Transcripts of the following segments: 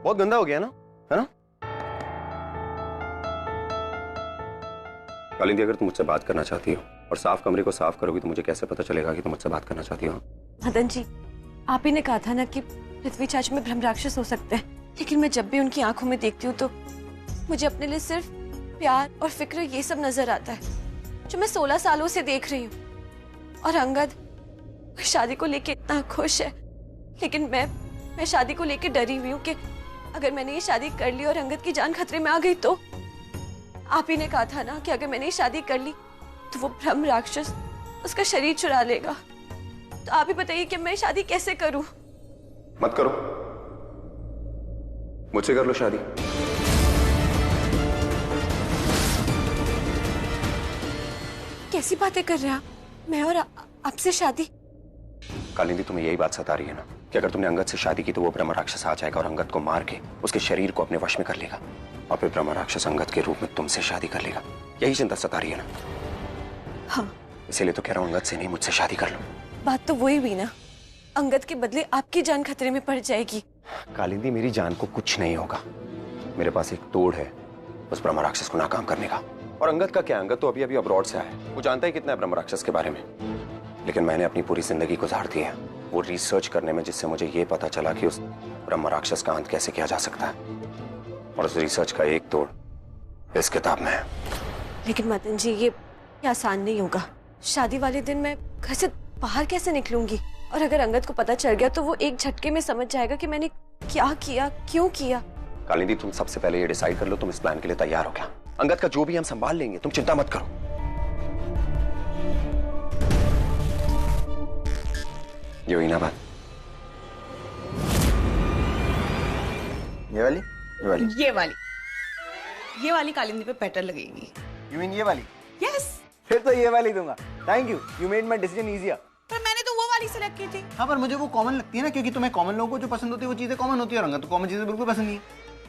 बहुत गंदा हो गया ना, है ना? कालिंदी, अगर तुम मुझसे बात करना चाहती हो और साफ कमरे को साफ करोगी तो मुझे कैसे पता चलेगा कि तुम मुझसे बात करना चाहती हो? मदन जी, आप ही ने कहा था ना कि पृथ्वी चाची में ब्रह्म राक्षस हो सकते हैं, लेकिन मैं जब भी उनकी आंखों में देखती हूँ तो मुझे अपने लिए सिर्फ प्यार और फिक्र ये सब नजर आता है जो मैं 16 सालों से देख रही हूँ। और अंगद शादी को लेके इतना खुश है, लेकिन मैं शादी को लेके डरी हुई हूँ कि अगर मैंने ये शादी कर ली और अंगद की जान खतरे में आ गई तो। आप ही ने कहा था ना कि अगर मैंने ये शादी कर ली तो वो ब्रह्म राक्षस उसका शरीर चुरा लेगा। तो आप ही बताइए कि मैं शादी कैसे करूं? मत करो, मुझसे कर लो शादी। कैसी बातें कर रहे हैं आप? मैं और आपसे शादी? कालिंदी, तुम्हें यही बात सता रही है ना कि अगर तुमने अंगद से शादी की तो वो ब्रह्म राक्षस आ जाएगा और अंगद को मार के उसके शरीर को अपने वश में कर लेगा और फिर ब्रह्म राक्षस अंगद के रूप में तुमसे शादी कर लेगा। यही चिंता सता रही है ना? हाँ, इसीलिए तो कह रहा हूं अंगद से नहीं, मुझसे शादी कर लो। बात तो वही हुई ना, अंगद के बदले आपकी जान खतरे में पड़ जाएगी। कालिंदी, मेरी जान को कुछ नहीं होगा। मेरे पास एक तोड़ है उस ब्रह्म राक्षस को नाकाम करने का। और अंगद का क्या, अंगद तो अभी अभी अब्रॉड से आया है, वो जानता है कितना है ब्रह्म राक्षस के बारे में। लेकिन मैंने अपनी पूरी जिंदगी गुजार दी है वो रिसर्च करने में, जिससे मुझे ये पता चला कि उस ब्रह्म राक्षस का अंत कैसे किया जा सकता है। और उस रिसर्च का एक तोड़ इस किताब में है। लेकिन मदन जी, ये आसान नहीं होगा। शादी वाले दिन मैं घर से बाहर कैसे निकलूंगी? और अगर अंगद को पता चल गया तो वो एक झटके में समझ जाएगा कि मैंने क्या किया, क्यों किया। कालिंदी, तुम सबसे पहले ये डिसाइड कर लो तुम इस प्लान के लिए तैयार हो क्या? अंगद का जो भी हम संभाल लेंगे, तुम चिंता मत करो। ये हुई ना बात? ये वाली? ये वाली? ये वाली कालिंदी पे बेटर लगेगी। You mean ये वाली? यस। फिर तो ये वाली दूंगा। Thank you, you made my decision easier. पर मैंने तो वो वाली सिलेक्ट की थी। हाँ, पर मुझे वो कॉमन लगती है ना, क्योंकि तुम्हें कॉमन लोगों को जो पसंद होती है वो चीजें कॉमन होती है और अंगद तो कॉमन चीजें बिल्कुल पसंद नहीं है।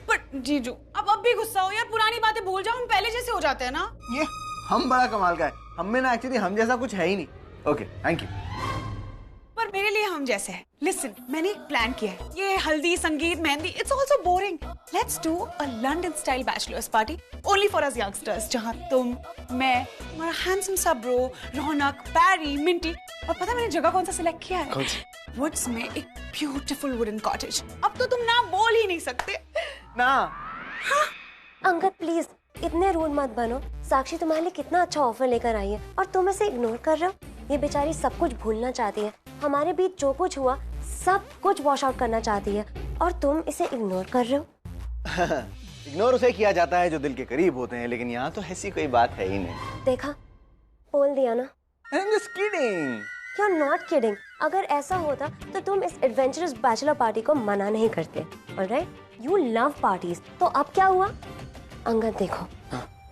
पर जीजू, अब भी गुस्सा हो यार, पुरानी बातें भूल जाओ, हम पहले जैसे हो जाते हैं ना। ये हम बड़ा कमाल का है, हम में ना एक्चुअली हम जैसा कुछ है ही नहीं। Okay, thank you. पर मेरे लिए हम जैसे है। लिसन, मैंने एक प्लान किया है। ये हल्दी, संगीत, mehndi, it's also boring. Let's do a London style bachelors party only for us youngsters, जहाँ तुम, मैं, हमारा हैंडसम सा ब्रो, रौनक, पैरी, मिंटी। और पता है मैंने जगह कौन सा सिलेक्ट किया है? कौन सी? वुड्स में एक ब्यूटीफुल वुडन कॉटेज। अब तो तुम ना बोल ही नहीं सकते ना। हाँ? अंगद प्लीज इतने रूड मत बनो। साक्षी तुम्हारे लिए कितना अच्छा ऑफर लेकर आई है और तुम इसे इग्नोर कर रहे हो। ये बेचारी सब कुछ भूलना चाहती है, हमारे बीच जो कुछ हुआ सब कुछ वॉश आउट करना चाहती है और तुम इसे इग्नोर कर रहे हो। इग्नोर उसे किया जाता है जो दिल के करीब होते हैं, लेकिन यहाँ तो ऐसी कोई बात है ही नहीं। देखा, बोल दिया ना। I'm just kidding. You're not kidding. अगर ऐसा होता तो तुम इस एडवेंचरस बैचलर पार्टी को मना नहीं करते। Alright, you love parties. तो अब क्या हुआ? अंगद देखो,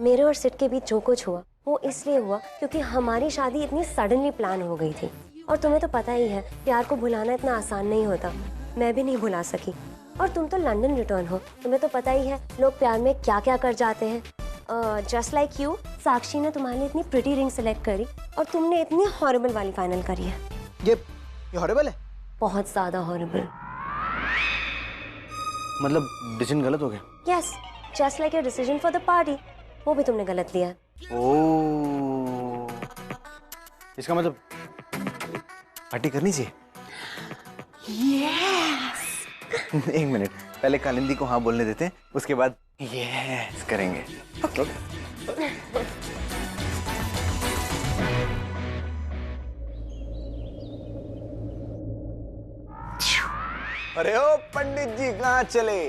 मेरे और सिड के बीच जो कुछ हुआ वो इसलिए हुआ क्योंकि हमारी शादी इतनी सडनली प्लान हो गई थी। और तुम्हें तो पता ही है प्यार को भुलाना इतना आसान नहीं होता। मैं भी नहीं भुला सकी। और तुम तो लंदन रिटर्न हो, तुम्हें तो पता ही है लोग प्यार में क्या क्या कर जाते हैं। जस्ट लाइक यू, साक्षी ने तुम्हारे लिए इतनी प्रिटी रिंग सेलेक्ट करी और तुमने इतनी हॉरिबल वाली फाइनल करी है। ये हॉरिबल है? बहुत ज्यादा हॉरिबल। मतलब डिसीजन गलत हो गया? Yes, just like your decision for the party, वो भी तुमने गलत लिया। ओह, इसका मतलब पार्टी करनी चाहिए। यस। एक मिनट, पहले कालिंदी को हाँ बोलने देते हैं, उसके बाद यस करेंगे। ओके। अरे ओ पंडित जी, कहाँ चले?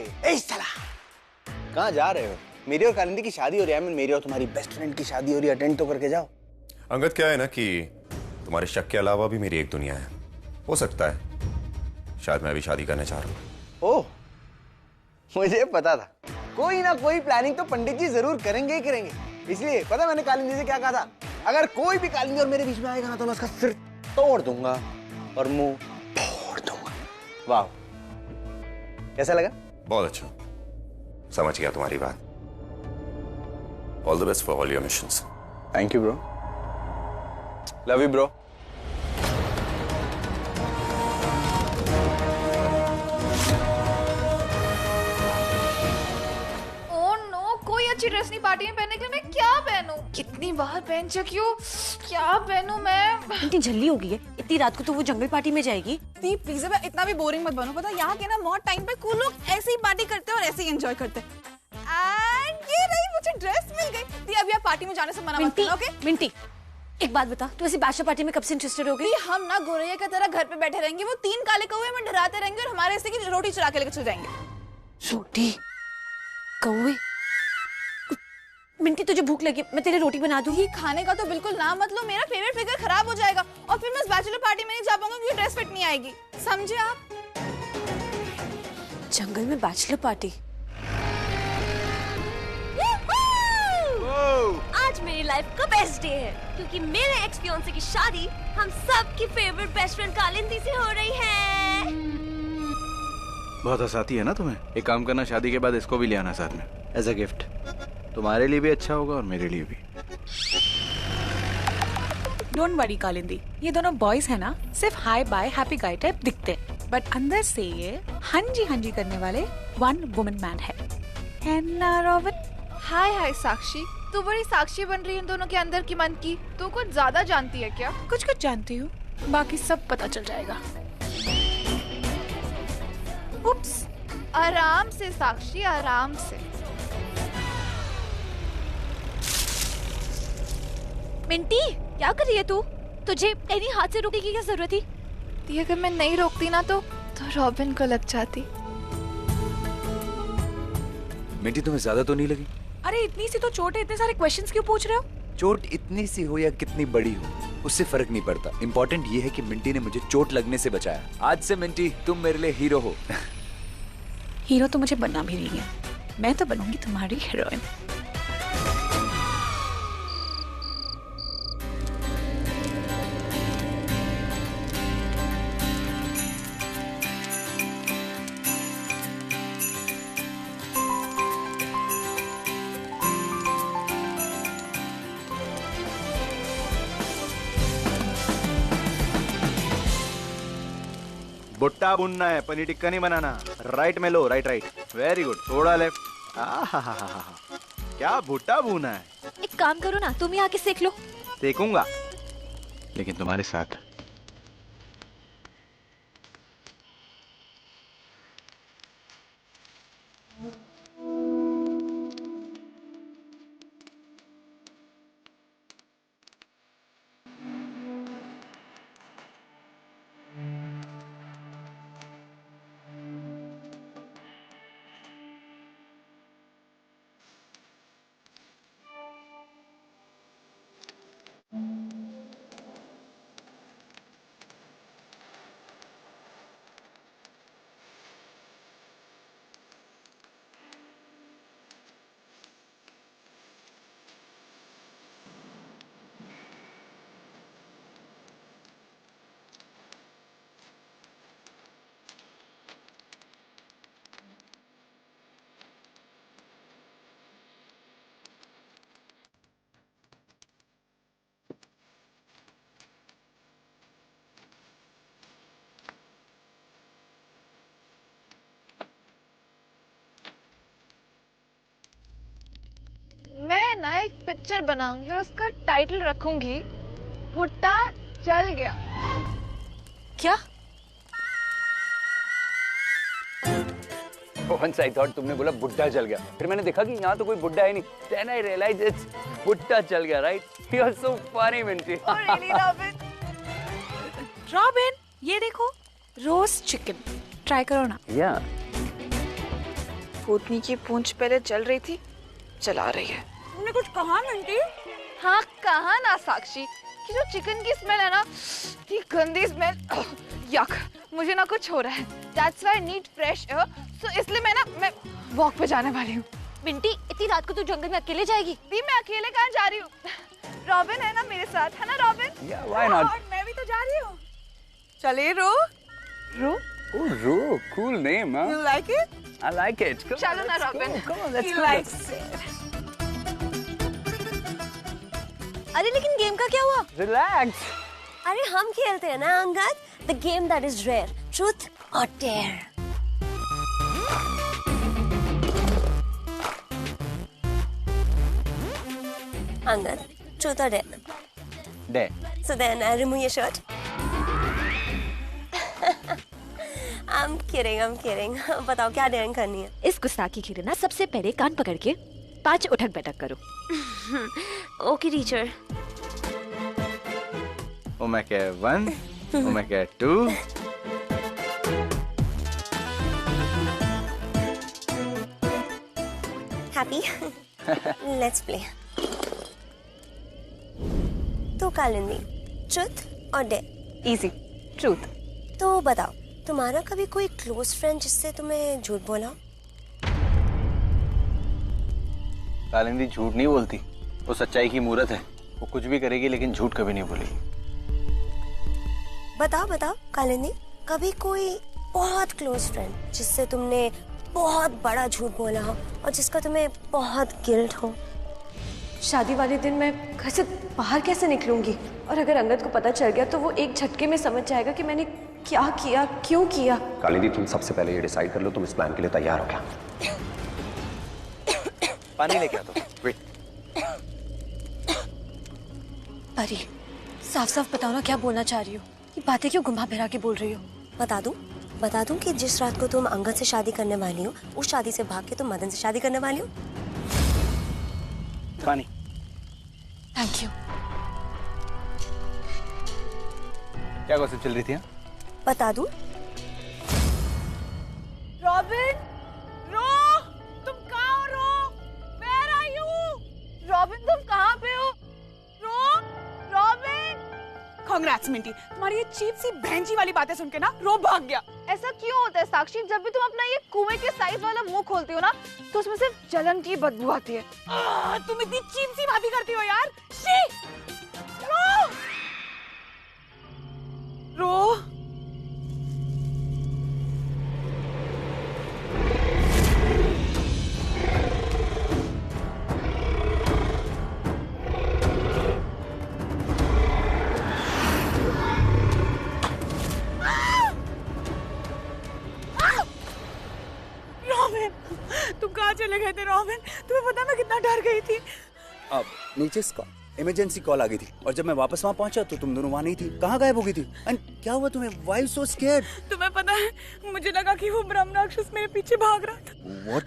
कहाँ जा रहे हो? मेरी और कालिंदी की शादी हो रही है, मेरी और तुम्हारी बेस्ट फ्रेंड की शादी हो रही है, अटेंड तो करके जाओ। अंगद, क्या है ना कि तुम्हारे शक के अलावा भी मेरी एक दुनिया है। हो सकता है शायद मैं भी शादी करने चाह रहा हूँ। ओह, मुझे पता था कोई ना कोई प्लानिंग तो पंडित जी जरूर करेंगे ही करेंगे। इसलिए पता मैंने कालिंदी से क्या कहा था? अगर कोई भी कालिंदी और मेरे बीच में आएगा ना तो मैं उसका सिर तोड़ दूंगा और मुंह फोड़ दूंगा। वाह, कैसा लगा? बहुत अच्छा, समझ गया तुम्हारी बात। All the best for all your missions. Thank you bro. Love you bro. अच्छी ड्रेस नहीं पार्टी में पहनने के लिए, मैं क्या पहनूं? कितनी बार पहन चुकी हूँ, क्या पहनूं मैं? इतनी जल्दी हो गई है, इतनी रात को तो वो जंगल पार्टी में जाएगी। दी प्लीज अब इतना भी बोरिंग मत बनो। पता यहाँ के ना बहुत टाइम पे कूल लोग ऐसे ही पार्टी करते हैं और ऐसे ही एंजॉय करते हैं। एंड ये रही मुझे ड्रेस मिल गई। दी अभी आप पार्टी में जाने से मना मत करना, ओके? मिंटी एक बात बता, तू ऐसी बैचलर पार्टी में कब से इंटरेस्टेड हो गई? हम ना गोरैया की तरह घर पे बैठे रहेंगे, वो 3 काले कौवे में डराते रहेंगे और हमारे हिस्से की रोटी चुरा के लेके चले जाएंगे। रोटी कौवे? मिंटी तुझे भूख लगी, मैं तेरे रोटी बना दूंगी। खाने का तो बिल्कुल नाम मत लो, मेरा फेवरेट फिगर खराब हो जाएगा और फिर मैं इस बैचलर पार्टी में नहीं जा पाऊंगा क्योंकि ड्रेस फिट नहीं आएगी, समझे आप? जंगल में बैचलर पार्टी? आज मेरी लाइफ का बेस्ट डे है क्योंकि मेरे एक्स फियांसे की शादी हम सब की फेवरेट बेस्ट फ्रेंड कालिंदी से हो रही है। बहुत हंसाती है ना तुम्हें। एक काम करना, शादी के बाद इसको भी ले आना साथ में एज अ गिफ्ट। तुम्हारे लिए भी अच्छा होगा और मेरे लिए भी। डोंट वरी कालिंदी, ये दोनों बॉयज है ना, सिर्फ high bye happy guy type दिखते हैं, बट अंदर से ये हंजी करने वाले वन वुमन मैन है ना रॉबिन? हाय हाय साक्षी, तू बड़ी साक्षी बन रही है इन दोनों के अंदर की मन की। तू कुछ ज्यादा जानती है क्या? कुछ जानती हूँ, बाकी सब पता चल जाएगा। उप्स। आराम से साक्षी, आराम से। मिंटी क्या कर रही है तू? तुझे इन्हीं हाथ से रोकने की क्या जरूरत थी? दी अगर मैं नहीं रोकती ना तो रॉबिन को लग जाती। मिंटी तुम्हें ज्यादा तो नहीं लगी? अरे इतनी सी तो चोट है, इतने सारे क्वेश्चंस क्यों पूछ रहे हो? चोट इतनी सी हो या कितनी बड़ी हो उससे फर्क नहीं पड़ता। इम्पोर्टेंट ये है कि मिंटी ने मुझे चोट लगने से बचाया। आज से मिंटी तुम मेरे लिए हीरो हो। हीरो तो मुझे बनना भी नहीं है, मैं तो बनूंगी तुम्हारी हीरोइन। भुट्टा भूनना है, पनीर टिक्का नहीं बनाना। राइट में लो, राइट। वेरी गुड, थोड़ा लेफ्ट। क्या भुट्टा भूना है? एक काम करो ना, तुम ही आके सेक लो। देखूंगा, लेकिन तुम्हारे साथ। मैं ना एक पिक्चर बनाऊंगी और उसका टाइटल रखूंगी भुट्टा जल गया। क्या? Once I thought तुमने बोला बुड्ढा जल गया, फिर मैंने देखा कि यहाँ तो कोई बुड्ढा है नहीं। Then I realized it's बुड्ढा जल गया, right? You're so funny, Minty. Oh really, robin? Robin, ये देखो रोस्ट चिकन, ट्राई करो ना। Yeah. भूतनी की पूंछ पहले जल रही थी, जला रही है। तुमने कुछ कहा मिंटी? हाँ कहा ना साक्षी कि जो चिकन की स्मेल है ना, ये गंदी स्मेल, यक, मुझे ना कुछ हो रहा है। That's why I need fresh air, so इसलिए मैं वॉक पे जाने वाली हूँ। मिंटी इतनी रात को तू जंगल में अकेले जाएगी? दी मैं अकेले कहाँ जा रही हूँ? रॉबिन है ना मेरे साथ, है ना रॉबिन? Yeah, why not? और मैं भी तो जा रही हूँ। चले रो। Oh, Ro, cool name, huh? You like it? I like it. Come चलो on, ना let's robin. go. Come on, let's He go. likes it. अरे लेकिन गेम का क्या हुआ? Relax. अरे हम खेलते हैं ना Angad, the game that is rare, truth और dare. Angad, truth or dare? Dare. So then I remove your shirt. I'm kidding. बताओ क्या डेयरिंग करनी है? इस गुस्ताखी की ना सबसे पहले कान पकड़ के 5 उठक बैठक करो। Okay teacher. ओ मैं क्या 1, ओ मैं क्या 2। Happy? Let's play. तो कालिंदी, ट्रुथ और डेयर? Easy, truth. तो बताओ, तुम्हारा कभी कोई क्लोज फ्रेंड जिससे तुम्हें झूठ बोला? कालिंदी झूठ नहीं बोलती, वो सच्चाई की मूरत है। वो कुछ भी करेगी लेकिन झूठ कभी नहीं बोलेगी। बताओ कालिंदी, कभी कोई बहुत क्लोज फ्रेंड जिससे तुमने बहुत बड़ा झूठ बोला हो और जिसका तुम्हें बहुत गिल्ट हो? शादी वाले दिन मैं घर से बाहर कैसे निकलूंगी, और अगर अंगद को पता चल गया तो वो एक झटके में समझ जाएगा कि मैंने क्या किया, क्यों किया। कालिंदी, तुम सबसे पहले ये डिसाइड कर लो तुम इस प्लान के लिए तैयार हो क्या? पानी लेके आता हूं। वेट। परी, साफ बताओ ना क्या बोलना चाह रही हो? ये बातें क्यों घुमा फिरा के बोल रही हो? बता दूं कि जिस रात को तुम अंगद से शादी करने वाली हो, उस शादी से भाग के तुम मदन से शादी करने वाली हो। पानी। Thank you. क्या गॉसिप चल रही थी? बता दूं? रॉबिन, रो, तुम कहाँ हो? रो, where are you? रॉबिन तुम कहाँ पे हो? रो, रॉबिन! Congrats मिंटी, तुम्हारी ये चीप सी बहनजी वाली बातें सुन के ना रो भाग गया। ऐसा क्यों होता है साक्षी? जब भी तुम अपना ये कुएं के साइज वाला मुंह खोलती हो ना, तो उसमें सिर्फ जलन की बदबू आती है। तुम इतनी चीप सी बातें करती हो यार। शी! रो! रो! तुम कहाँ चले गए थे रॉबिन? तुम्हें पता मैं कितना डर गई थी। अब नीचे इमरजेंसी कॉल आ गई थी और जब मैं वापस वहाँ पहुंचा तो तुम दोनों वहाँ नहीं थी। कहाँ गायब हो गई थी? एंड क्या हुआ तुम्हें? Why you so scared? तुम्हें पता है, मुझे लगा कि वो ब्रह्म राक्षस मेरे पीछे भाग रहा था। What?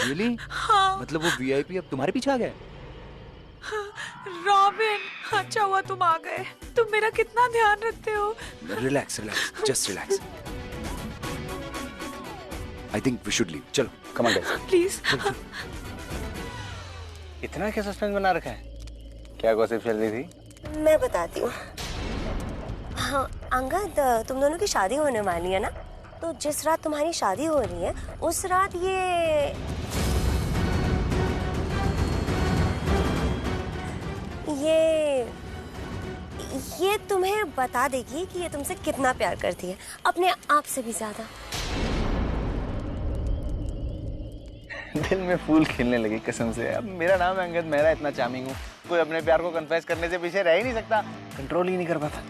Really? हाँ। मतलब वो VIP अब तुम्हारे पीछे आ गया? रॉबिन, अच्छा हुआ तुम आ गए। तुम मेरा कितना ध्यान रखते हो। Relax, just relax. I think we should leave. चलो, come on guys. प्लीज। इतना क्या सस्पेंस बना रखा है? क्या गॉसिप चल रही थी? मैं बताती हूँ। हाँ अंगद, तुम दोनों की शादी होने वाली है ना, तो जिस रात तुम्हारी शादी हो रही है उस रात ये तुम्हें बता देगी कि ये तुमसे कितना प्यार करती है, अपने आप से भी ज्यादा। दिल में फूल खिलने लगी कसम से। अब मेरा नाम है अंगद मेहरा, इतना चार्मिंग हूँ, कोई अपने प्यार को कन्फेस करने से पीछे रह ही नहीं सकता, कंट्रोल ही नहीं कर पाता।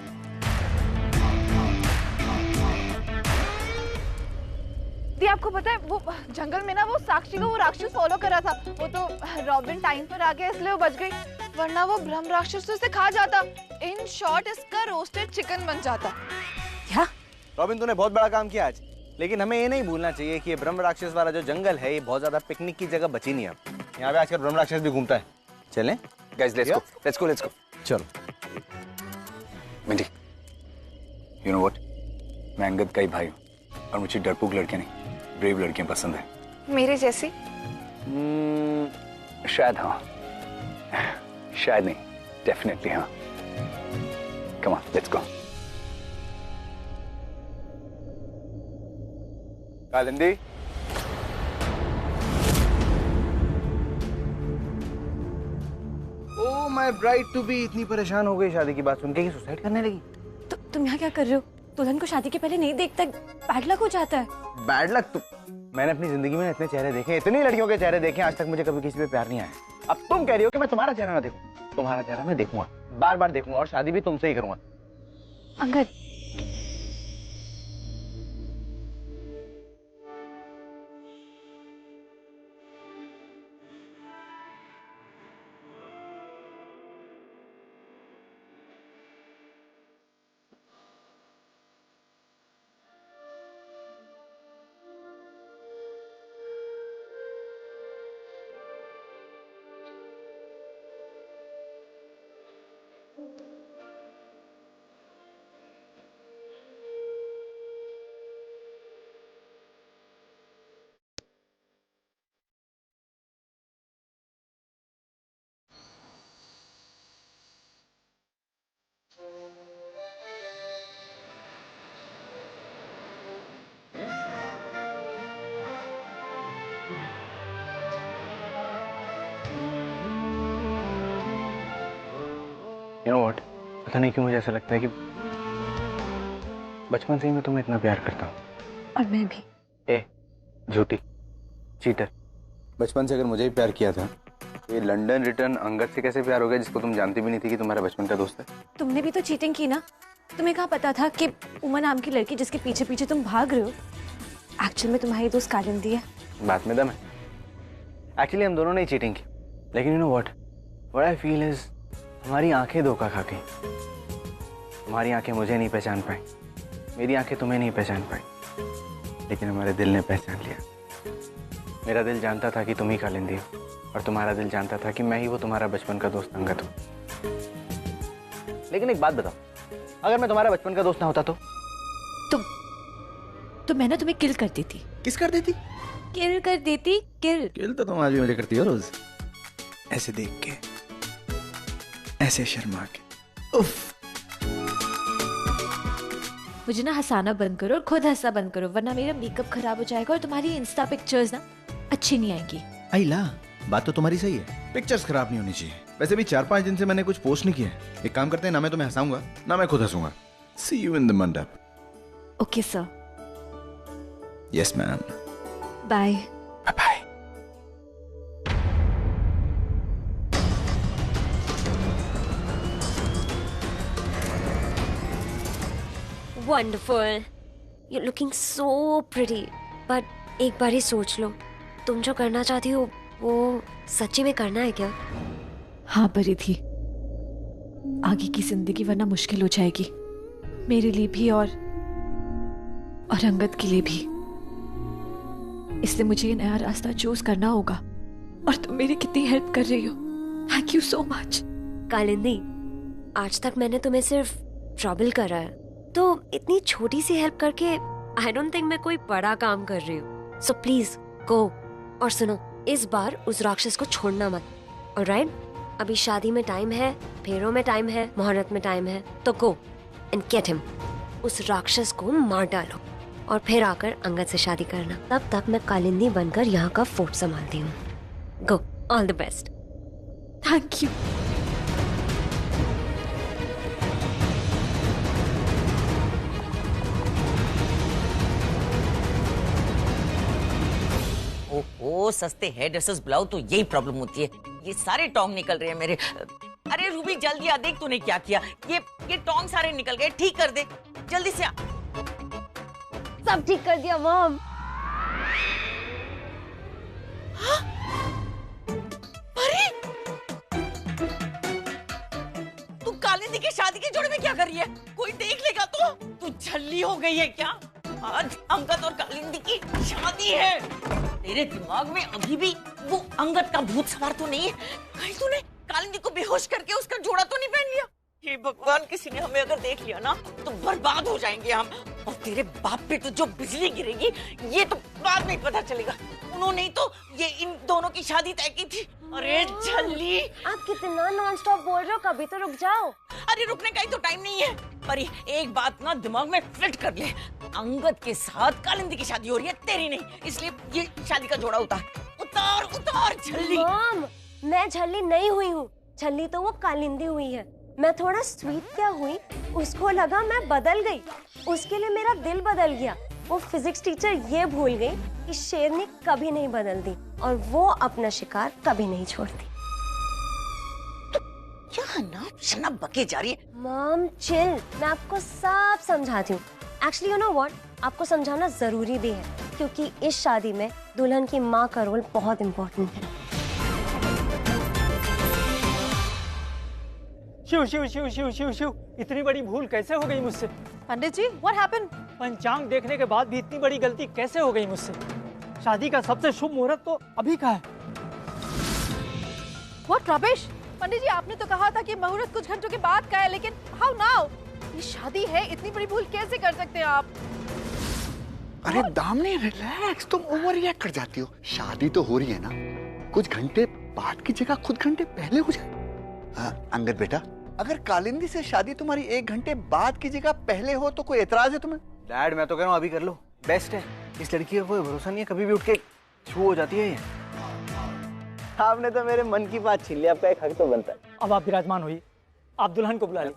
दी आपको पता है वो जंगल में ना वो साक्षी को वो राक्षस फॉलो कर रहा था। वो तो रॉबिन टाइम पर आ गया इसलिए वो बच गई, वरना वो ब्रह्म राक्षस तो इसे खा जाता। इन शॉर्ट इसका रोस्टेड चिकन बन जाता। क्या? रॉबिन तूने बहुत बड़ा काम किया आज, लेकिन हमें ये नहीं भूलना चाहिए कि ये ब्रह्म राक्षस वाला जो जंगल है ये बहुत ज्यादा पिकनिक की जगह बची नहीं है। यहाँ पे आजकल ब्रह्म राक्षस भी घूमता है। चलें? Guys, let's go. चलो। Minty, you know what? मैं अंगद का ही भाई हूँ और मुझे डरपोक लड़के नहीं, ब्रेव लड़कियां पसंद है। मेरे जैसी? शायद हाँ, शायद नहीं, डेफिनेटली हाँ। Come on, let's go. Kalindi, oh my bride to be इतनी परेशान हो गई शादी की बात सुन के कि सुसाइड करने लगी। तो तुम यहाँ क्या कर रहे हो? दुल्हन को शादी के पहले नहीं देखता, बैड लक हो जाता है। Bad luck? मैंने अपनी जिंदगी में इतने चेहरे देखे, इतनी लड़कियों के चेहरे देखे, आज तक मुझे कभी किसी पे प्यार नहीं आया। अब तुम कह रही हो कि मैं तुम्हारा चेहरा ना देखूं? तुम्हारा चेहरा मैं देखूंगा, बार बार देखूंगा, और शादी भी तुमसे ही करूंगा। Angad, You know what? पता नहीं क्यों मुझे ऐसा लगता है कि बचपन से ही मैं तुम्हें इतना प्यार करता हूँ। और मैं भी। ए, झूठी, चीटर। बचपन से अगर मुझे ही प्यार किया था, ये लंदन रिटर्न अंगद से कैसे प्यार हो गया जिसको तुम जानती भी नहीं थी कि तुम्हारा बचपन का दोस्त है? तुमने भी तो चीटिंग की ना। तुम्हें कहाँ पता था कि उमा नाम की लड़की जिसके पीछे पीछे तुम भाग रहे हो एक्चुअल में तुम्हारी दोस्त कालिंदी है। बात में दम है। एक्चुअली हम दोनों ने चीटिंग की, लेकिन you know what I feel is हमारी आंखें धोखा खा गई। तुम्हारी आंखें मुझे नहीं पहचान पाई, मेरी आंखें तुम्हें नहीं पहचान पाई, लेकिन हमारे दिल ने पहचान लिया। मेरा दिल जानता था कि तुम ही कालिंदी हो और तुम्हारा दिल जानता था कि मैं ही वो तुम्हारा बचपन का दोस्त अंगद हूँ। लेकिन एक बात बताओ, अगर मैं तुम्हारा बचपन का दोस्त ना होता तो मैं ना तुम्हें किल कर देती। किस कर देती? किल कर देती। किल तो तुम आज भी मुझे करती हो रोज, ऐसे देख के, ऐसे शर्मा के। उफ। मुझे ना हंसाना बंद करो और खुद हंसना बंद करो, वरना मेरा मेकअप खराब हो जाएगा और तुम्हारी इंस्टा पिक्चर्स ना अच्छी नहीं आएंगी। आइला, बात तो तुम्हारी सही है, पिक्चर्स खराब नहीं होनी चाहिए। वैसे भी 4-5 दिन से मैंने कुछ पोस्ट नहीं किया है। एक काम करते हैं, ना मैं तुम्हें हंसाऊंगा ना मैं खुद हंसूंगा। See you in the mandap. Okay sir. Yes ma'am. Bye. Bye. Wonderful, you looking so pretty. But एक बार ही सोच लो, तुम जो करना चाहती हो वो सच्ची में करना है क्या? हाँ परी थी, आगे की जिंदगी वरना मुश्किल हो जाएगी मेरे लिए भी और अंगद के लिए भी। इसलिए मुझे ये नया रास्ता चूज करना होगा और तुम मेरी कितनी हेल्प कर रही हो। Thank you so much. Kalindi, आज तक मैंने तुम्हें सिर्फ ट्रबल करा है, तो इतनी छोटी सी हेल्प करके आई डोंट थिंक मैं कोई बड़ा काम कर रही हूँ। So please go. और सुनो, इस बार उस राक्षस को छोड़ना मत। ऑलराइट? अभी शादी में टाइम है, फेरों में टाइम है, मुहूर्त में टाइम है, तो गो एंड गेट हिम। उस राक्षस को मार डालो और फिर आकर अंगद से शादी करना। तब तक मैं कालिंदी बनकर यहाँ का फोर्ट संभालती हूँ। Go, all the best. Thank you. ओहो, सस्ते हेयर ड्रेसेस ब्लाउज तो यही प्रॉब्लम होती है। ये सारे टोंग निकल रहे हैं मेरे। अरे रूबी जल्दी आ, देख तूने क्या किया। ये टोंग सारे निकल गए, ठीक कर दे जल्दी से आ। सब ठीक कर दिया मॉम। अरे तू कालिंदी की शादी के जोड़े में क्या कर रही है? कोई देख लेगा तो? तू झल्ली हो गई है क्या? आज अंगद और कालिंदी की शादी है। तेरे दिमाग में अभी भी वो अंगद का भूत सवार तो नहीं है? कहीं तूने कालिंदी को बेहोश करके उसका जोड़ा तो नहीं पहन लिया? हे भगवान, किसी ने हमें अगर देख लिया ना तो बर्बाद हो जाएंगे हम। और तेरे बाप पे तो जो बिजली गिरेगी ये तो बाद में पता चलेगा। उन्होंने ही तो ये इन दोनों की शादी तय की थी। अरे झल्ली, आप कितना नॉनस्टॉप बोल रहे हो, कभी तो रुक जाओ। अरे रुकने का ही तो टाइम नहीं है। पर एक बात ना दिमाग में फिट कर ले, अंगद के साथ कालिंदी की शादी हो रही है, तेरी नहीं। इसलिए ये शादी का जोड़ा उतार उतार झल्ली। मॉम, मैं झल्ली नहीं हुई हूँ, झल्ली तो वो कालिंदी हुई है। मैं थोड़ा स्वीट क्या हुई, उसको लगा मैं बदल गई, उसके लिए मेरा दिल बदल गया। वो फिजिक्स टीचर ये भूल गई कि शेरनी कभी नहीं बदलती और वो अपना शिकार कभी नहीं छोड़ती। क्या ना बके जा रही है। मॉम चिल, मैं आपको सब समझाती हूँ। एक्चुअली यू नो व्हाट, आपको समझाना जरूरी भी है क्योंकि इस शादी में दुल्हन की माँ का रोल बहुत इम्पोर्टेंट है। शिव शिव शिव शिव शिव शिव, इतनी बड़ी भूल कैसे हो गई मुझसे? पंडित जी, व्हाट हैपेंड? पंचांग देखने के बाद भी इतनी बड़ी गलती कैसे हो गई मुझसे? शादी का सबसे शुभ मुहूर्त तो अभी का है। What rubbish? पंडित जी, आपने तो कहा था कि मुहूर्त कुछ घंटों के बाद का है, लेकिन हाउ नाउ? ये शादी है, इतनी बड़ी भूल कैसे कर सकते हैं आप? अरे दामिनी रिलैक्स, तुम ओवर रिएक्ट कर जाती हो। शादी तो हो रही है ना, कुछ घंटे बाद की जगह खुद घंटे पहले हो जाए। अंगद बेटा, अगर कालिंदी से शादी तुम्हारी 1 घंटे बाद की जगह पहले हो तो कोई एतराज है तुम्हें? डैड, मैं तो कह रहा हूँ अभी कर लो, बेस्ट है। इस लड़की का कोई भरोसा नहीं है, कभी भी उठ के छू हो जाती है ये। आपने तो मेरे मन की बात छीन ली, आपका एक हक तो बनता है। अब आप विराजमान होइए आप दुल्हन को बुला लें।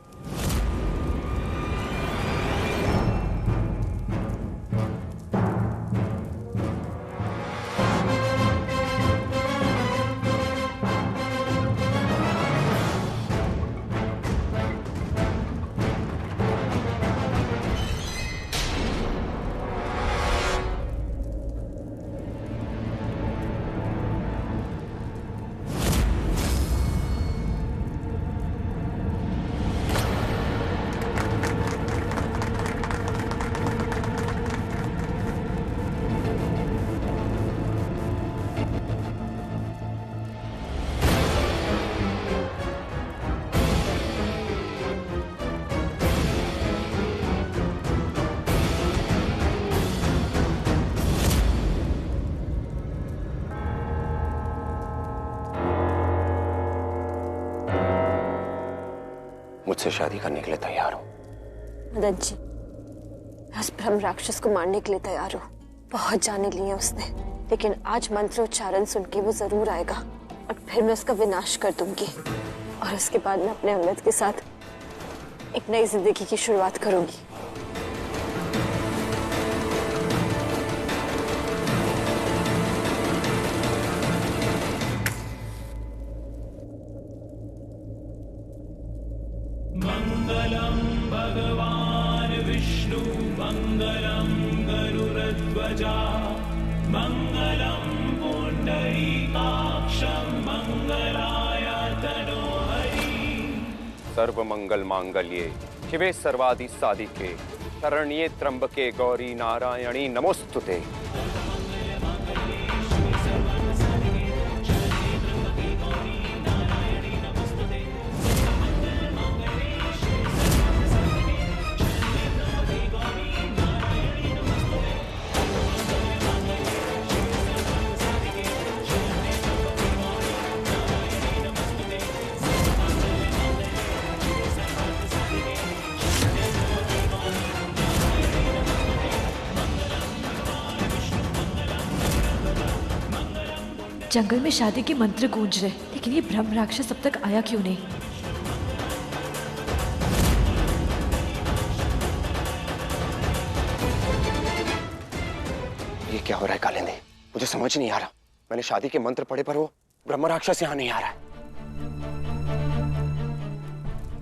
मुझसे शादी करने के लिए तैयार हूं। मदन जी, मैं उस ब्रह्म राक्षस को मारने के लिए तैयार हूँ। बहुत जाने लिए उसने, लेकिन आज मंत्रोच्चारण सुन के वो जरूर आएगा और फिर मैं उसका विनाश कर दूंगी और उसके बाद मैं अपने अंगद के साथ एक नई जिंदगी की शुरुआत करूंगी। मंगलम भगवान विष्णु मंगलम गरुड़ध्वजा मंगलम पुंडरीकाक्षं मंगलाय तनोहरि। सर्व मंगल मांगल्ये शिवे सर्वादि साधिके शरण्ये त्र्यंबके गौरी नारायणी नमोस्तुते। जंगल में शादी के मंत्र गूंज रहे, लेकिन ये ब्रह्म राक्षस अब तक आया क्यों नहीं? ये क्या हो रहा है कालिंदी? मुझे समझ नहीं आ रहा। मैंने शादी के मंत्र पढ़े पर वो ब्रह्म राक्षस यहाँ नहीं आ रहा है।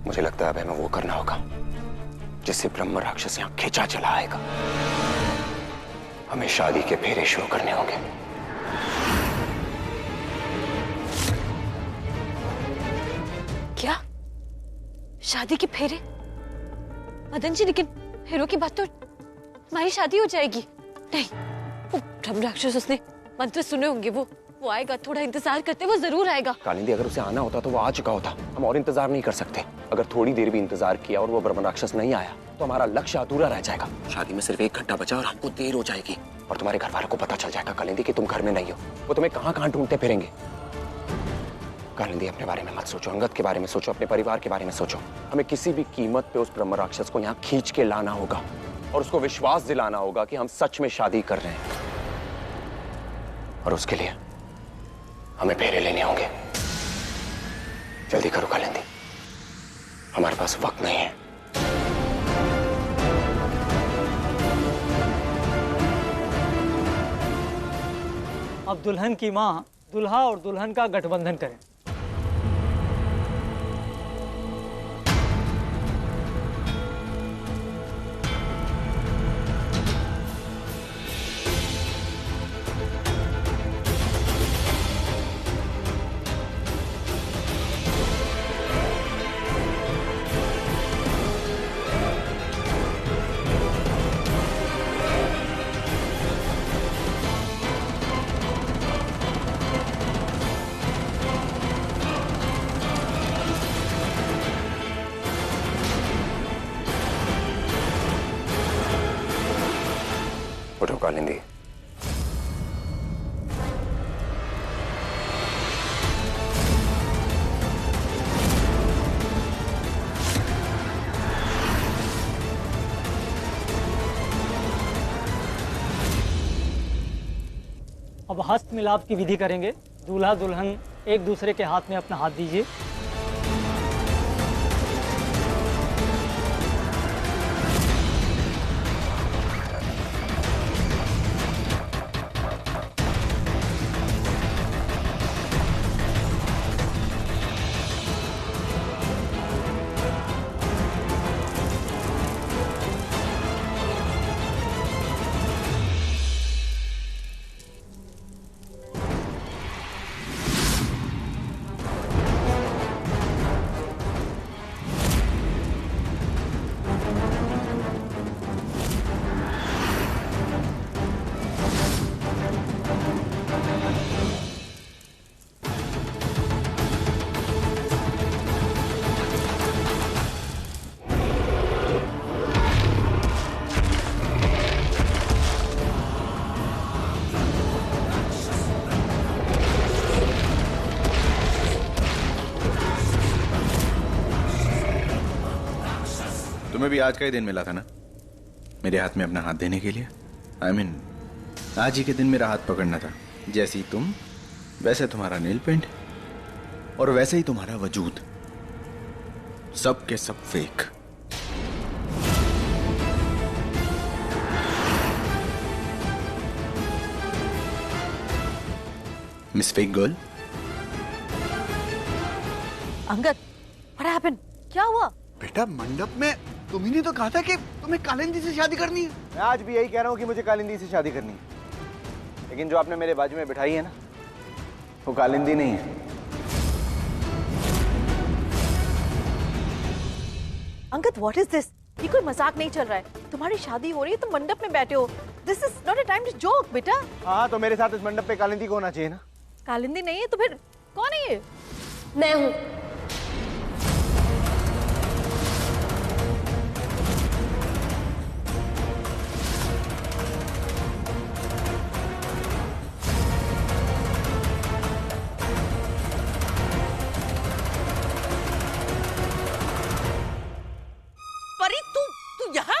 मुझे लगता है अब हमें वो करना होगा जिससे ब्रह्म राक्षस यहाँ खींचा चला आएगा। हमें शादी के फेरे शुरू करने होंगे। क्या? शादी के फेरे? मदन जी, लेकिन फेरों की बात तो हमारी शादी हो जाएगी। नहीं, वो ब्रह्म राक्षस उसने मंत्र सुने होंगे, वो आएगा। थोड़ा इंतजार करते, वो जरूर आएगा। कालिंदी, अगर उसे आना होता तो वो आ चुका होता। हम और इंतजार नहीं कर सकते। अगर थोड़ी देर भी इंतजार किया और वो ब्रह्म राक्षस नहीं आया तो हमारा लक्ष्य अधूरा रह जाएगा। शादी में सिर्फ 1 घंटा बचा और हमको देर हो जाएगी और तुम्हारे घर वालों को पता चल जाएगा कालिंदी कि तुम घर में नहीं हो। वो तुम्हें कहाँ कहाँ ढूंढते फिरेंगे। कालिंदी, अपने बारे में मत सोचो, अंगद के बारे में सोचो, अपने परिवार के बारे में सोचो। हमें किसी भी कीमत पे उस ब्रह्म राक्षस को यहाँ खींच के लाना होगा और उसको विश्वास दिलाना होगा कि हम सच में शादी कर रहे हैं। और उसके लिए हमें फेरे लेने होंगे। जल्दी करो कालिंदी, हमारे पास वक्त नहीं है। अब दुल्हन की माँ दुल्हा और दुल्हन का गठबंधन करें। उठो कालिंदी। अब हस्त मिलाप की विधि करेंगे। दूल्हा दुल्हन एक दूसरे के हाथ में अपना हाथ दीजिए। तुम्हें भी आज का ही दिन मिला था ना मेरे हाथ में अपना हाथ देने के लिए। I mean, आज ही के दिन मेरा हाथ पकड़ना था। जैसी तुम वैसे तुम्हारा नेल पेंट और वैसे ही तुम्हारा वजूद, सब के सब fake. Miss fake girl. Angad, what happened? क्या हुआ? बेटा मंडप में तुम्ही ने तो कहा था कि तुम्हें कालिंदी से शादी करनी है। मैं आज भी यही कह रहा हूँ कि मुझे कालिंदी से शादी करनी है, लेकिन जो आपने मेरे बाजू में बिठाई है ना, वो कालिंदी नहीं है। Angad, what is this? ये कोई मजाक नहीं चल रहा है। तुम्हारी शादी हो रही है, तुम मंडप में बैठे हो। This is not a time to joke, बेटा। हाँ, तो मेरे साथ इस मंडप पे कालिंदी को होना चाहिए ना। कालिंदी नहीं है तो फिर कौन है ये? मैं हूँ। परी, तू यहाँ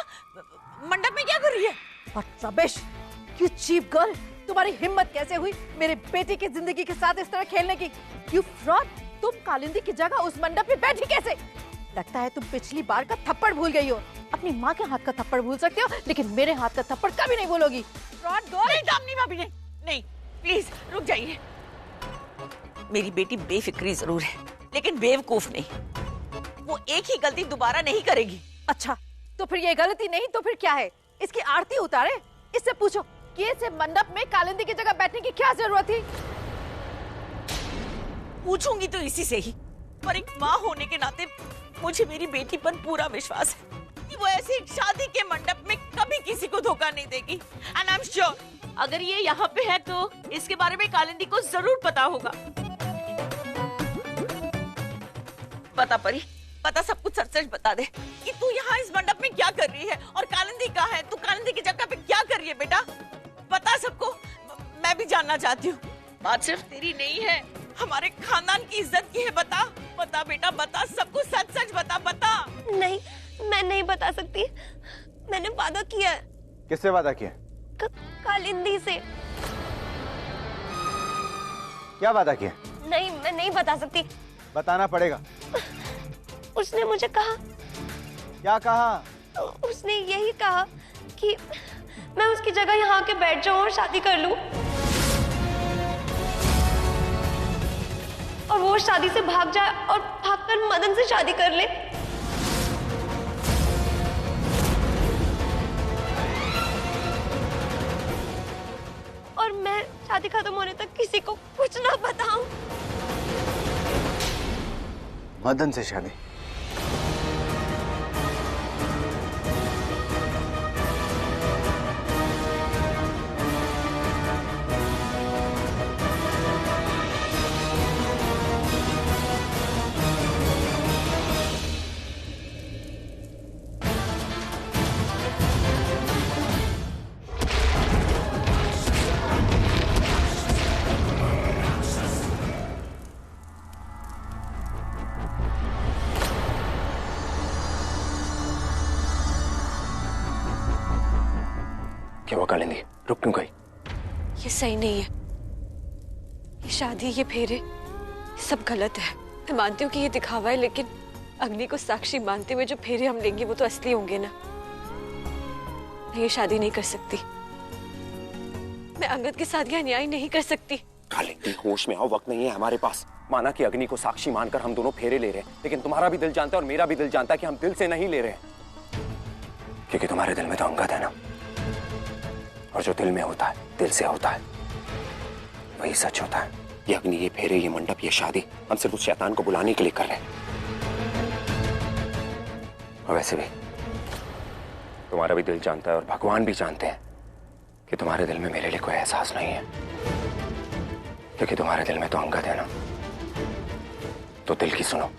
मंडप में क्या कर रही है? What rubbish! You cheap girl! तुम्हारी हिम्मत कैसे हुई मेरे बेटे की जिंदगी के साथ इस तरह खेलने की? You fraud! तुम कालिंदी की जगह उस मंडप में बैठी कैसे? लगता है तुम पिछली बार का थप्पड़ भूल गई हो। अपनी माँ के हाथ का थप्पड़ भूल सकते हो, लेकिन मेरे हाथ का थप्पड़ कभी नहीं भूलोगी। Fraud girl! नहीं दामिनी भाभी, नहीं नहीं, प्लीज रुक जाइए। मेरी बेटी बेफिक्री जरूर है, लेकिन बेवकूफ नहीं। वो एक ही गलती दोबारा नहीं करेगी। अच्छा, तो फिर ये गलती नहीं तो फिर क्या है? इसकी आरती उतारे। इससे पूछो कि इसे मंडप में कालिंदी की जगह बैठने की क्या जरूरत थी? पूछूंगी तो इसी से ही। पर एक माँ होने के नाते मुझे मेरी बेटी पर पूरा विश्वास है कि वो ऐसी शादी के मंडप में कभी किसी को धोखा नहीं देगी। एंड आई एम श्योर अगर ये यहाँ पे है तो इसके बारे में कालिंदी को जरूर पता होगा। पता परी, पता सब कुछ सच सच बता दे कि तू यहाँ इस मंडप में क्या कर रही है और कालिंदी कहाँ है? तू कालिंदी की जगह पे क्या कर रही है बेटा? बता सबको, मैं भी जानना चाहती हूँ। बात सिर्फ तेरी नहीं है, हमारे खानदान की इज्जत की है। बता बता बेटा, बता, सब कुछ सच सच बता। बता। नहीं, मैं नहीं बता सकती। मैंने वादा किया है। किससे वादा किया? कालिंदी से। क्या वादा किया? नहीं, मैं नहीं बता सकती। बताना पड़ेगा। उसने मुझे कहा। क्या कहा? उसने यही कहा कि मैं उसकी जगह यहाँ आके बैठ जाऊं और शादी कर लूं, और वो शादी से भाग जाए और भागकर मदन से शादी कर ले। और मैं शादी खत्म होने तक किसी को कुछ ना बताऊं। मदन से शादी? क्या हुआ कालिंदी, रुक क्यों गई? ये सही नहीं है। ये शादी, ये फेरे, ये सब गलत है। मैं मानती हूँ कि ये दिखावा है, लेकिन अग्नि को साक्षी मानते हुए जो फेरे हम लेंगे वो तो असली होंगे ना। मैं ये शादी नहीं कर सकती। मैं अंगद के साथ ये अन्याय नहीं कर सकती। कालिंदी, होश में आओ, वक्त नहीं है हमारे पास। माना कि अग्नि को साक्षी मानकर हम दोनों फेरे ले रहे हैं, लेकिन तुम्हारा भी दिल जानता है और मेरा भी दिल जानता है कि हम दिल से नहीं ले रहे हैं, क्योंकि तुम्हारे दिल में तो अंगद है ना, और जो दिल में होता है, दिल से होता है, वही सच होता है। ये अग्नि, ये फेरे, ये मंडप, ये शादी, हम सिर्फ उस शैतान को बुलाने के लिए कर रहे हैं। और वैसे भी तुम्हारा भी दिल जानता है और भगवान भी जानते हैं कि तुम्हारे दिल में मेरे लिए कोई एहसास नहीं है, क्योंकि तुम्हारे दिल में तो अंगद है ना। तो दिल की सुनो,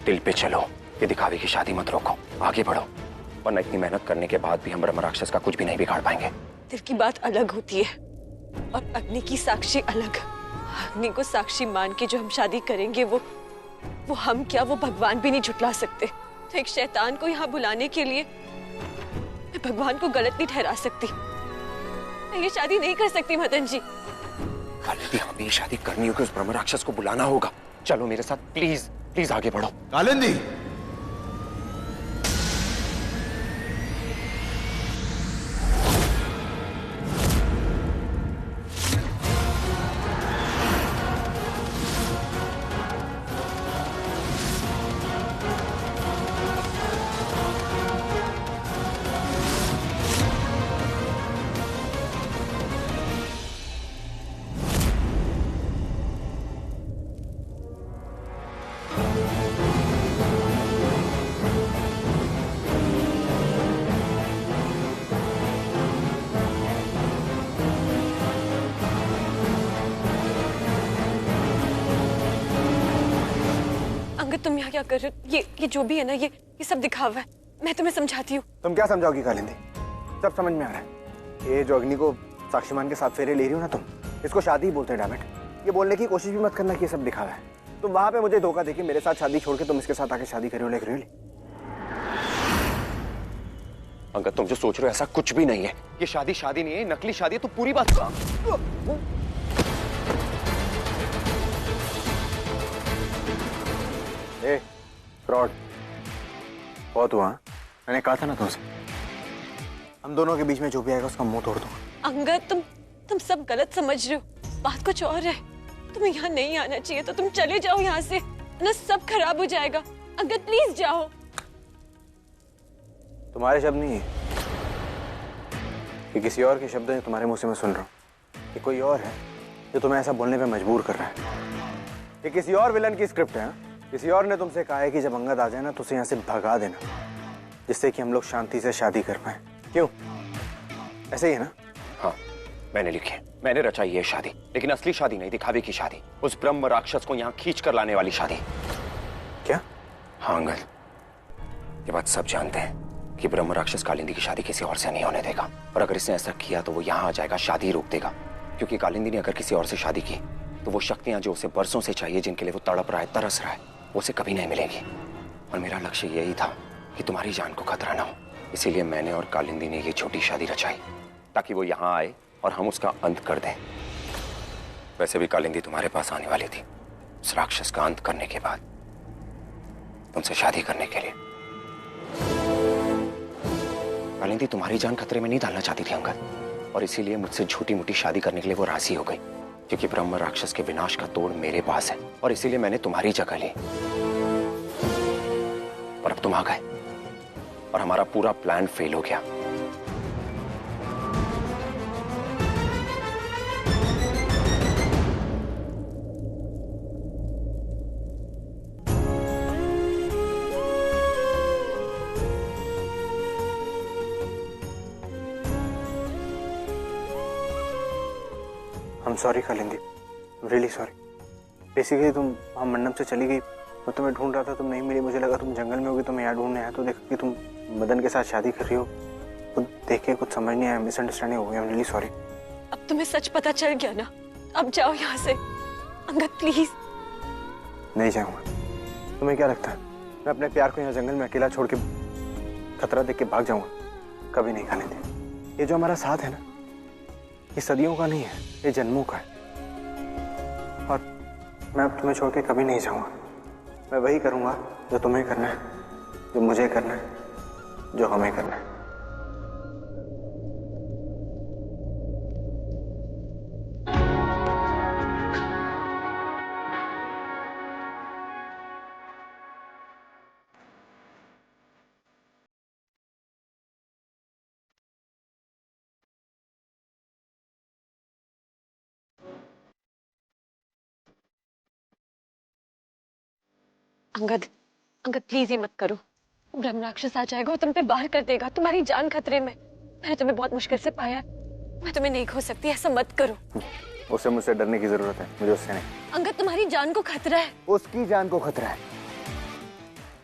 दिल पे चलो। ये दिखावे की शादी मत रोको, आगे बढ़ो, वरना इतनी मेहनत करने के बाद भी हम ब्रह्म राक्षस का कुछ भी नहीं बिगाड़ पाएंगे। दिल की बात अलग होती है और अग्नि की साक्षी अलग। अग्नि को साक्षी मान के जो हम शादी करेंगे वो हम क्या, वो भगवान भी नहीं झुटला सकते। तो एक शैतान को यहाँ बुलाने के लिए मैं भगवान को गलत नहीं ठहरा सकती। मैं ये शादी नहीं कर सकती मदन जी। कालिंदी, हमें ये शादी करनी होगी, उस ब्रह्म राक्षस को बुलाना होगा। चलो मेरे साथ, प्लीज प्लीज आगे बढ़ो। कालिंदी, तुम यहाँ क्या कर रहे हो? ये जो भी है ना, ये सब दिखावा है। मैं तुम्हें समझाती हूँ। तुम क्या समझाओगी कालिंदी? सब समझ में आ रहा है। ये जो अग्नि को साक्षीमान के साथ फेरे ले रही हो ना तुम, इसको शादी ही बोलते हैं डैमेट। ये बोलने की कोशिश भी मत करना कि ये सब दिखावा है। तुम वहां पे मुझे धोखा देके मेरे साथ शादी छोड़ के तुम इसके साथ आके शादी करी हो, लाइक रियली? अंगद, तुम जो सोच रहे हो ऐसा कुछ भी नहीं है। ये शादी शादी नहीं है, नकली शादी है। तो पूरी बात फ्रॉड बहुत हुआ। मैंने कहा था ना तुमसे, हम दोनों के बीच में जो भी आएगा उसका मुंह तोड़ दूंगा। अंगद, तुम सब गलत समझ रहे हो। बात कुछ और है। तुम्हें यहाँ नहीं आना चाहिए, तो तुम चले जाओ यहाँ से, ना सब खराब हो जाएगा। अंगद प्लीज जाओ। तुम्हारे शब्द नहीं है, कि किसी और के शब्द हैं तुम्हारे मुंह से मैं सुन रहा हूँ। कि कोई और है जो तुम्हें ऐसा बोलने पे मजबूर कर रहा है। ये किसी और विलन की स्क्रिप्ट है। किसी और ने तुमसे कहा है कि जब अंगद आ जाए ना तो उसे यहाँ से भगा देना, जिससे कि हम लोग शांति से शादी कर पाए। क्यों? ऐसे ही है ना? हाँ, मैंने लिखी है, मैंने रचाई ये शादी, लेकिन असली शादी नहीं, दिखावे की शादी। उस ब्रह्म राक्षस को यहाँ खींच कर लाने वाली शादी। क्या? हाँ अंगद, ये बात सब जानते हैं कि ब्रह्म राक्षस कालिंदी की शादी किसी और से नहीं होने देगा। और अगर इसने ऐसा किया तो वो यहाँ आ जाएगा, शादी रोक देगा। क्योंकि कालिंदी ने अगर किसी और से शादी की तो वो शक्तियां जो उसे बरसों से चाहिए, जिनके लिए वो तड़प रहा है, तरस रहा है, वो उसे कभी नहीं मिलेंगी। और मेरा लक्ष्य यही था कि तुम्हारी जान को खतरा ना हो। इसीलिए मैंने और कालिंदी ने ये छोटी शादी रचाई, ताकि वो यहाँ आए और हम उसका अंत कर दें। वैसे भी कालिंदी तुम्हारे पास आने वाली थी उस राक्षस का अंत करने के बाद, तुमसे शादी करने के लिए। कालिंदी तुम्हारी जान खतरे में नहीं डालना चाहती थी अंगद, और इसीलिए मुझसे झूठी मूठी शादी करने के लिए वो राजी हो गई। क्योंकि ब्रह्म राक्षस के विनाश का तोड़ मेरे पास है, और इसीलिए मैंने तुम्हारी जगह ली। और अब तुम आ गए और हमारा पूरा प्लान फेल हो गया। I'm sorry Kalindi, really sorry। Basically तुम वहाँ मंडप से चली गई, मैं तुम्हें ढूंढ रहा था, तुम नहीं मिली। मुझे लगा तुम जंगल में होगी, तो मैं यहाँ ढूंढने आया तो देखा कि तुम मदन के साथ शादी कर रही हो। तो देख के कुछ समझ नहीं आया, मिसअंडरस्टैंडिंग हो गया। I'm really sorry। अब तुम्हें सच पता चल गया ना, अब जाओ यहाँ से। अंगद प्लीज। नहीं जाऊंगा। तुम्हें क्या लगता है मैं अपने प्यार को यहाँ जंगल में अकेला छोड़ के खतरा देख के भाग जाऊंगा? कभी नहीं कालिंदी। ये जो हमारा साथ है ना, ये सदियों का नहीं है, ये जन्मों का है। और मैं अब तुम्हें छोड़ के कभी नहीं जाऊंगा। मैं वही करूंगा जो तुम्हें करना है, जो मुझे करना है, जो हमें करना है। अंगद प्लीज ये मत करो। ब्रह्म राक्षस आ जाएगा और तुम पे बाहर कर देगा। तुम्हारी जान खतरे में। मैंने तुम्हें बहुत मुश्किल से पाया, मैं तुम्हें नहीं खो सकती। ऐसा मत करो। उससे मुझसे डरने की जरूरत है, मुझे उससे नहीं। अंगद तुम्हारी जान को खतरा है। उसकी जान को खतरा है।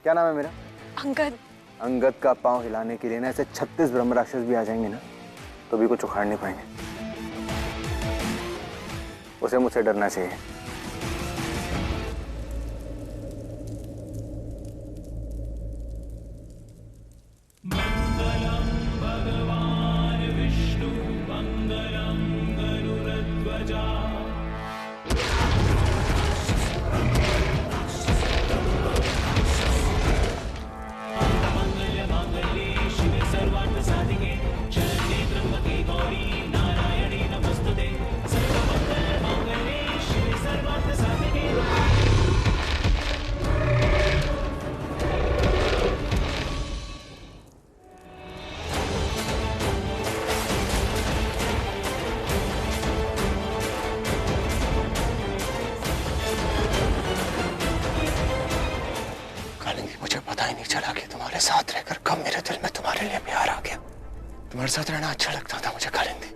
क्या नाम है मेरा? अंगद। अंगद का पांव हिलाने के लिए ना ऐसे 36 ब्रह्म राक्षस भी आ जाएंगे ना, तो भी कुछ उखाड़ नहीं पाएंगे। उसे मुझसे डरना चाहिए। चला कि तुम्हारे साथ रहकर कब मेरे दिल में तुम्हारे लिए प्यार आ गया। तुम्हारे साथ रहना अच्छा लगता था मुझे कालिंदी।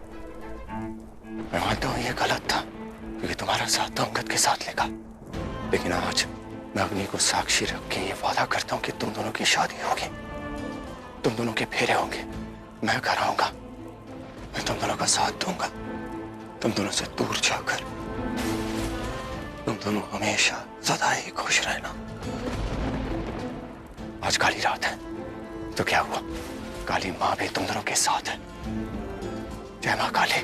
मैं मानता हूँ ये गलत था क्योंकि तुम्हारा साथ तो अंगद के साथ लेगा, लेकिन आज मैं अग्नि को साक्षी रख के ये वादा करता हूँ कि तुम दोनों की शादी होगी, तुम दोनों के फेरे होंगे, मैं कराऊंगा, मैं तुम दोनों का साथ दूंगा। तुम दोनों से दूर जाकर तुम दोनों हमेशा सदा ही खुश रहना। आज काली रात है तो क्या हुआ, काली माँ भी तुम दोनों के साथ है। जय माँ काली।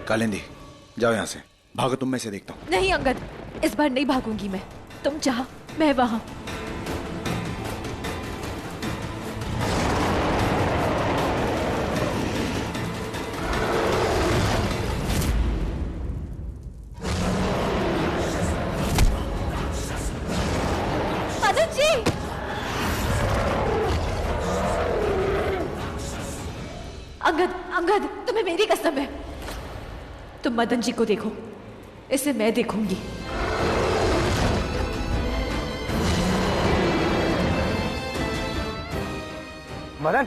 कालिंदी जाओ यहाँ से, भागो, तुम मैं से देखता हूँ। नहीं अंगद, इस बार नहीं भागूंगी मैं। तुम जहाँ मैं वहां। मदन जी, अंगद अंगद, तुम्हें मेरी कसम है, तुम मदन जी को देखो, इसे मैं देखूंगी। मदन,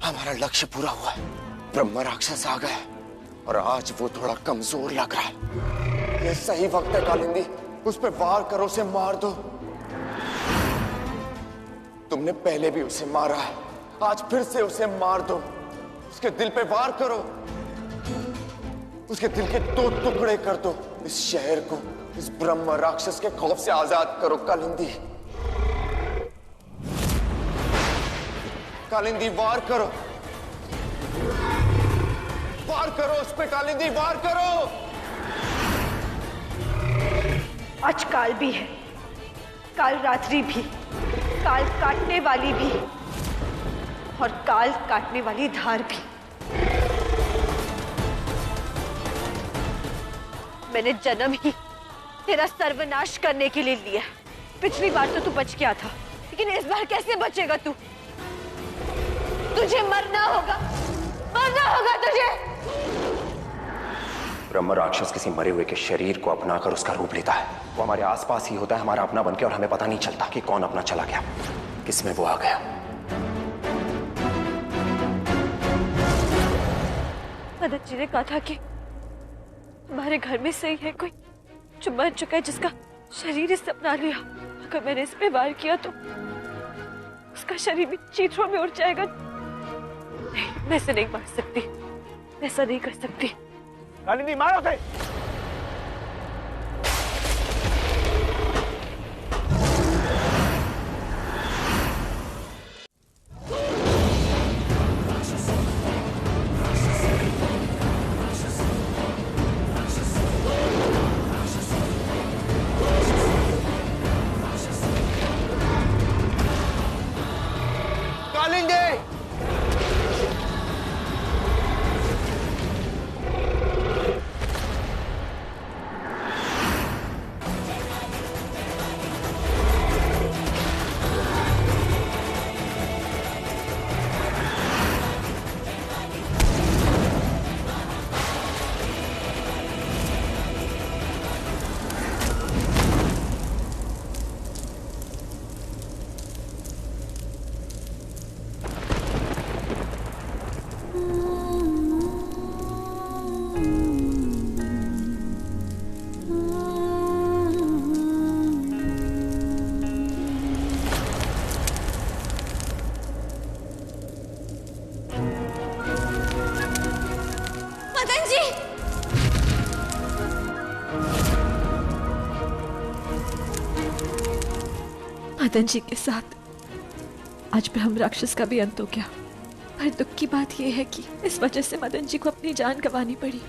हमारा लक्ष्य पूरा हुआ है, ब्रह्म राक्षस आ गए और आज वो थोड़ा कमजोर लग रहा है। ये सही वक्त है कालिंदी, उस पर वार करो, उसे मार दो। तुमने पहले भी उसे मारा है, आज फिर से उसे मार दो। उसके दिल पे वार करो, उसके दिल के 2 टुकड़े कर दो। इस शहर को इस ब्रह्म राक्षस के खौफ से आजाद करो कालिंदी। कालिंदी वार करो, वार करो उस पे कालिंदी, वार करो। आज काल भी है, काल रात्रि भी, काल काटने वाली भी और काल काटने वाली धार भी। मैंने जन्म ही तेरा सर्वनाश करने के लिए लिया। पिछली बार तो तू बच गया था, लेकिन इस बार कैसे बचेगा तू? तुझे मरना होगा, मरना होगा तुझे। ब्रह्म राक्षस किसी मरे हुए के शरीर को अपनाकर उसका रूप लेता है। वो हमारे आसपास ही होता है, हमारा अपना बनके, और हमें पता नहीं चलता कि कौन अपना चला गया, किसमें वो आ गया। मदन जी ने कहा था कि हमारे घर में से ही है कोई जो मर चुका है, जिसका शरीर इससे अपना लिया। अगर मैंने इस पे वार किया तो उसका शरीर भी चीथड़ों में उड़ जाएगा। नहीं, मैं इसे नहीं मार सकती, मैं ऐसा नहीं कर सकती। कालिंदी मारो उसे। मदन जी! मदन जी के साथ आज ब्रह्म राक्षस का भी अंत हो गया। पर दुख की बात यह है कि इस वजह से मदन जी को अपनी जान गंवानी पड़ी।